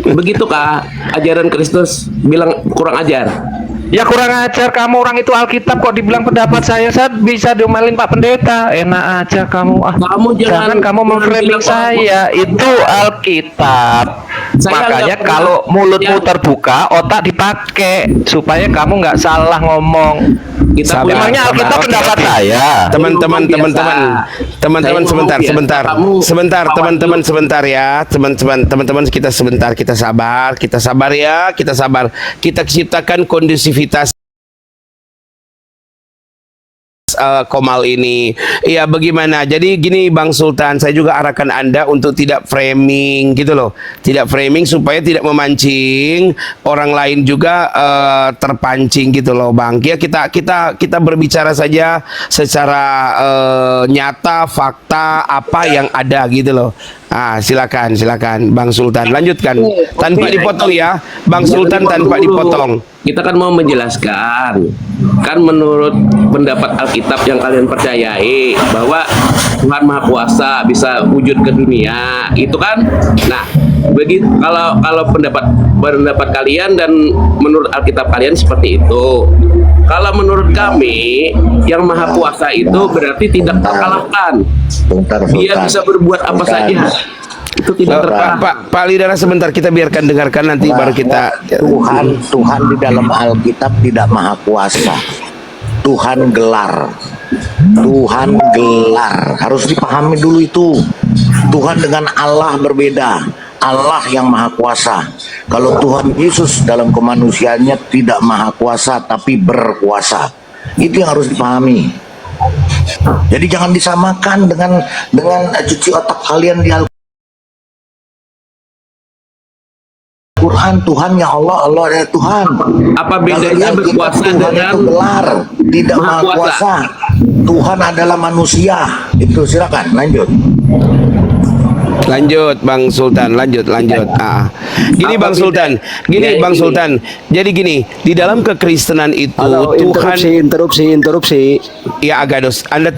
Begitukah ajaran Kristus bilang kurang ajar? Ya kurang ajar kamu, orang itu Alkitab kok dibilang pendapat saya bisa diomelin Pak Pendeta. Enak aja kamu. Kamu Jangan kamu mengkritik bilang saya, itu Alkitab. Saya Makanya nggak pernah- kalau mulutmu Ya. terbuka, otak dipakai supaya kamu nggak salah ngomong. Kita Sabar, Memangnya sabar. Alkitab Oke, pendapat oke. saya. Teman-teman, Saya ngomong teman-teman, biasa. teman-teman Saya sebentar, ngomong biasa. sebentar, Kamu sebentar, kawan teman-teman dulu. sebentar ya, teman-teman kita sebentar, kita sabar ya, kita sabar, kita ciptakan kondusivitas Komal ini. Iya, bagaimana? Jadi gini Bang Sultan, saya juga arahkan Anda untuk tidak framing gitu loh. Tidak framing supaya tidak memancing orang lain juga terpancing gitu loh, Bang. Ya kita berbicara saja secara nyata, fakta apa yang ada gitu loh. Silakan Bang Sultan lanjutkan tanpa dipotong ya, Bang Sultan tanpa dipotong. Kita kan mau menjelaskan, kan menurut pendapat Alkitab yang kalian percayai bahwa Tuhan Maha Kuasa bisa wujud ke dunia, itu kan. Nah, begitu kalau pendapat kalian dan menurut Alkitab kalian seperti itu. Kalau menurut kami, yang Maha Kuasa itu berarti tidak terkalahkan. Dia bisa berbuat apa saja. Itu tidak terkalahkan. Pak Lidara sebentar, kita biarkan dengarkan nanti baru kita. Tuhan di dalam Alkitab tidak maha kuasa. Tuhan gelar. Harus dipahami dulu itu. Tuhan dengan Allah berbeda. Allah yang maha kuasa. Kalau Tuhan Yesus dalam kemanusiaannya tidak maha kuasa tapi berkuasa. Itu yang harus dipahami. Jadi jangan disamakan dengan cuci otak kalian di Al-Quran. Tuhan ya Allah ya Tuhan. Apa bedanya berkuasa Tuhan dengan itu gelar, tidak Maha maha kuasa. Tuhan adalah manusia. Itu silakan lanjut. Lanjut Bang Sultan, lanjut. Gini Bang Sultan, jadi gini, di dalam kekristenan itu Halo, Tuhan interupsi. ya Agados, Anda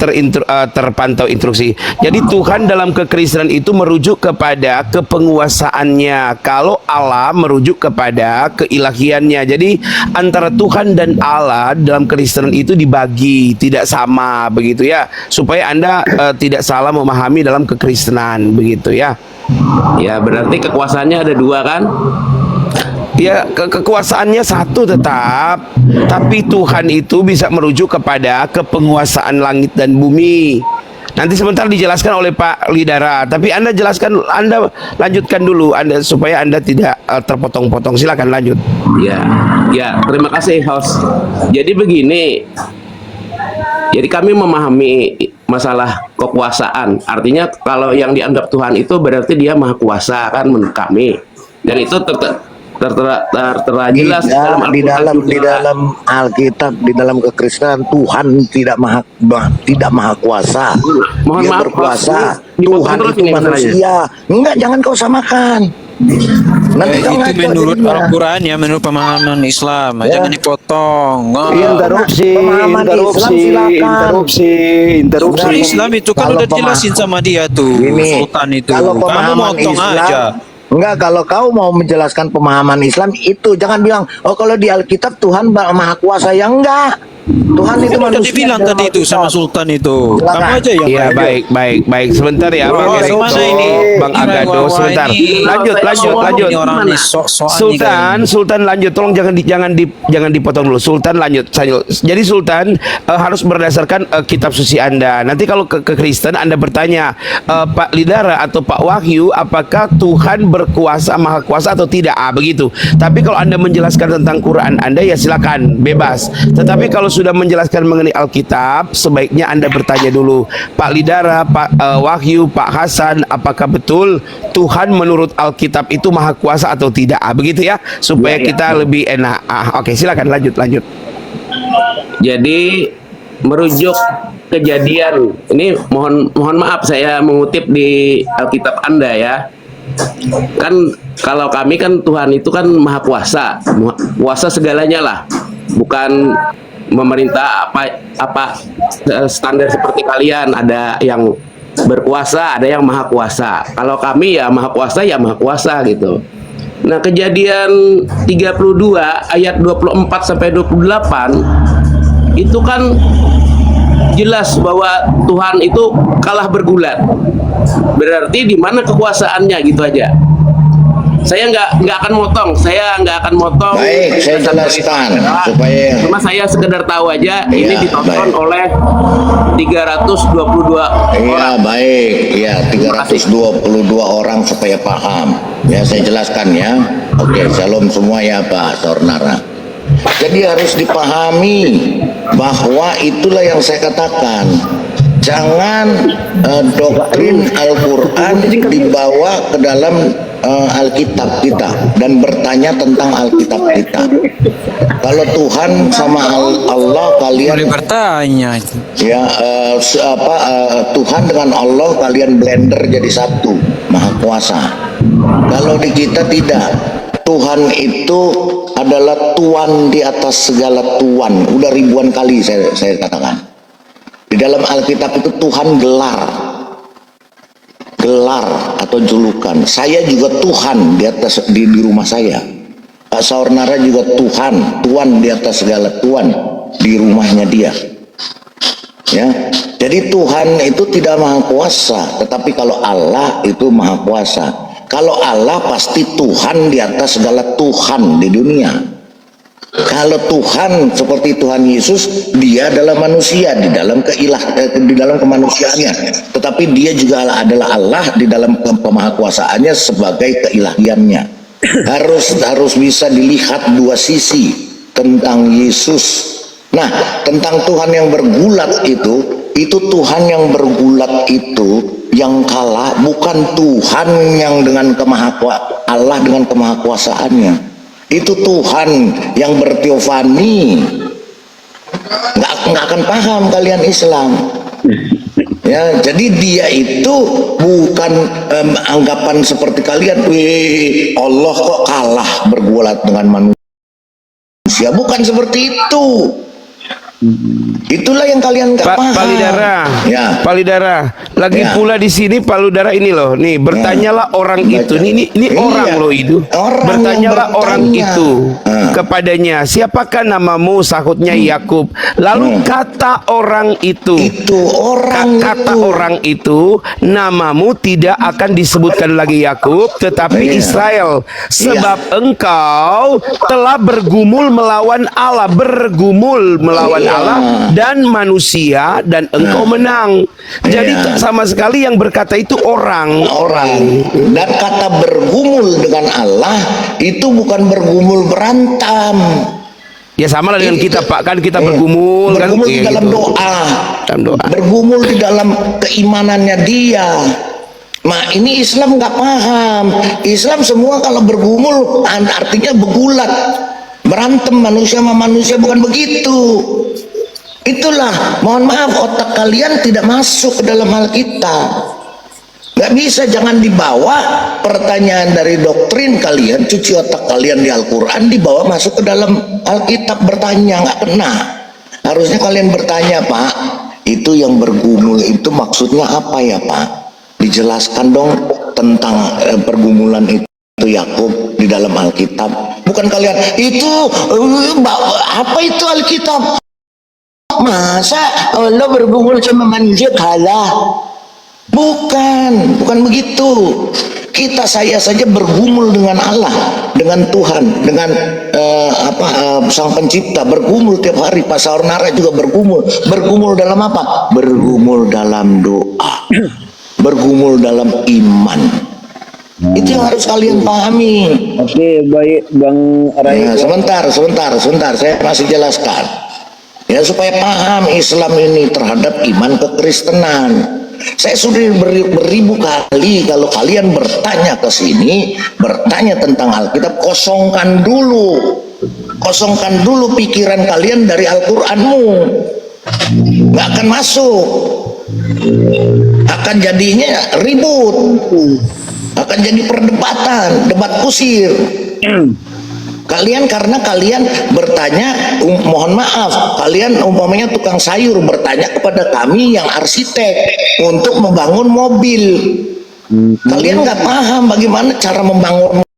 terpantau instruksi. Jadi Tuhan dalam kekristenan itu merujuk kepada kepenguasaannya, kalau Allah merujuk kepada keilahiannya. Jadi antara Tuhan dan Allah dalam kekristenan itu dibagi, tidak sama begitu ya, supaya Anda tidak salah memahami dalam kekristenan begitu ya. ya berarti kekuasaannya ada dua kan? Ya, kekuasaannya satu tetap, tapi Tuhan itu bisa merujuk kepada kepenguasaan langit dan bumi. Nanti sebentar dijelaskan oleh Pak Lidara, tapi Anda jelaskan, Anda lanjutkan dulu Anda supaya Anda tidak terpotong-potong. Silakan lanjut. Ya, terima kasih host. Jadi begini, jadi kami memahami masalah kekuasaan. Artinya kalau yang dianggap Tuhan itu berarti dia maha kuasa kan menurut kami. Dan itu tertera jelas di dalam Alkitab, di dalam kekristenan Tuhan tidak maha kuasa. Mohon Dia maaf, berkuasa. dipotong Tuhan terus itu ini manusia. Enggak, jangan kau samakan. Nanti kau Itu ngaco menurut jadinya. Al-Quran ya, menurut pemahaman Islam. Ya. Jangan dipotong. Pemahaman Islam silakan. Kalau Islam itu kan Kalau udah jelasin sama dia tuh, Ini, Sultan itu. kalau Kamu pemahaman motong Islam, aja. enggak, kalau kau mau menjelaskan pemahaman Islam itu jangan bilang, oh kalau di Alkitab Tuhan maha kuasa, ya enggak. Tuhan itu Kan udah manusia. dibilang dalam tadi itu sama Alkitab. Sultan itu. Silakan. Kamu aja yang Iya, baik. Sebentar ya, Bang Oh, Eriko, gimana ini? Bang Agado, sebentar. Lanjut. Ini orang nih sok-sokan Sultan lanjut, tolong jangan dipotong dulu. Sultan lanjut. Jadi Sultan harus berdasarkan kitab suci Anda. Nanti kalau ke Kristen Anda bertanya, Pak Lidara atau Pak Wahyu, apakah Tuhan berkuasa, maha kuasa atau tidak? Begitu. Tapi kalau Anda menjelaskan tentang Quran Anda, ya silakan, bebas. Tetapi kalau sudah menjelaskan mengenai Alkitab, sebaiknya Anda bertanya dulu, Pak Lidara, Pak Wahyu, Pak Hasan, apakah betul Tuhan menurut Alkitab itu maha kuasa atau tidak? Begitu ya, supaya kita lebih enak. Oke, silakan lanjut. Jadi merujuk kejadian ini, mohon maaf saya mengutip di Alkitab Anda ya. Kan kalau kami kan Tuhan itu kan maha kuasa, kuasa segalanya lah, bukan memerintah apa standar seperti kalian, ada yang berkuasa, ada yang maha kuasa. Kalau kami ya maha kuasa gitu. Nah, kejadian 32 ayat 24 sampai 28 itu kan jelas bahwa Tuhan itu kalah bergulat. Berarti di mana kekuasaannya gitu aja. Saya nggak akan motong, Baik, saya jelaskan supaya cuma saya sekedar tahu aja ini Iya, ditonton baik. oleh 322 iya orang. baik, ya 322 orang supaya paham. Ya saya jelaskan ya. Oke, shalom semua ya Pak Saurnara. Jadi harus dipahami bahwa itulah yang saya katakan. Jangan doktrin Al-Quran dibawa ke dalam Alkitab kita dan bertanya tentang Alkitab kita. Kalau Tuhan sama Allah kalian Boleh bertanya itu. ya Tuhan dengan Allah kalian blender jadi satu, Maha Kuasa. Kalau di kita tidak. Tuhan itu adalah Tuan di atas segala Tuan. Udah ribuan kali saya katakan. Di dalam Alkitab itu Tuhan gelar atau julukan. Saya juga Tuhan di atas di rumah saya. Pak Saurnara juga Tuan di atas segala Tuan di rumahnya dia. Ya, jadi Tuhan itu tidak maha kuasa, tetapi kalau Allah itu maha kuasa. Kalau Allah pasti Tuhan di atas segala Tuhan di dunia. Kalau Tuhan seperti Tuhan Yesus, dia adalah manusia di dalam di dalam kemanusiaannya, tetapi dia juga adalah Allah di dalam pemahakuasaannya sebagai keilahiannya. Harus bisa dilihat dua sisi tentang Yesus. Nah, tentang Tuhan yang bergulat itu Tuhan yang bergulat itu yang kalah, bukan Tuhan yang dengan Allah dengan kemahakuasaannya. Itu Tuhan yang berteofani. Nggak akan paham kalian Islam. Ya, jadi dia itu bukan anggapan seperti kalian, wih Allah kok kalah bergulat dengan manusia. Bukan seperti itu. Itulah yang kalian nggak paham. Pak Lidara, Ya. Pak Lidara, lagi Ya. pula di sini Pak Lidara ini loh, nih bertanyalah orang Baca. itu, ini Iya. orang loh itu, Orang bertanyalah yang orang bertanya. itu Ah. kepadanya, siapakah namamu? Sahutnya Yakub. Lalu kata orang itu, Itu orang kata itu. orang itu, namamu tidak akan disebutkan lagi Yakub, tetapi Iya. Israel, sebab engkau telah bergumul melawan Allah, Iya. Allah dan manusia, dan engkau menang. Jadi Iya. sama sekali yang berkata itu orang. Dan kata bergumul dengan Allah itu bukan bergumul berantem. Ya sama lah dengan kita Pak, kan kita Iya. bergumul kan, Bergumul di iya, dalam gitu. doa. Dalam doa. Bergumul di dalam keimanannya dia. Nah, ini Islam nggak paham. Islam semua kalau bergumul artinya begulat, berantem manusia sama manusia, bukan begitu. Itulah, mohon maaf, otak kalian tidak masuk ke dalam Alkitab. Gak bisa, jangan dibawa pertanyaan dari doktrin kalian, cuci otak kalian di Al-Quran, dibawa masuk ke dalam Alkitab bertanya, nggak kena. Harusnya kalian bertanya, Pak, itu yang bergumul itu maksudnya apa ya Pak? Dijelaskan dong tentang pergumulan itu Yakub di dalam Alkitab. Bukan kalian, itu apa itu Alkitab? Masa Allah bergumul sama manusia kalah? Bukan begitu. Saya saja bergumul dengan Allah, dengan Tuhan, dengan Sang Pencipta, bergumul tiap hari. Pak Saurnara juga bergumul. Bergumul dalam apa? Bergumul dalam doa, bergumul dalam iman. Itu yang harus kalian pahami. Oke, baik Bang Rai. Ya, sebentar, saya masih jelaskan. Ya, supaya paham Islam ini terhadap iman kekristenan. Saya sudah beribu kali kalau kalian bertanya ke sini, bertanya tentang Alkitab, kosongkan dulu pikiran kalian dari Al-Qur'anmu. Nggak akan masuk. Akan jadinya ribut. Akan jadi perdebatan, debat kusir. Karena kalian bertanya, mohon maaf, kalian umpamanya tukang sayur bertanya kepada kami yang arsitek untuk membangun mobil. Kalian nggak paham bagaimana cara membangun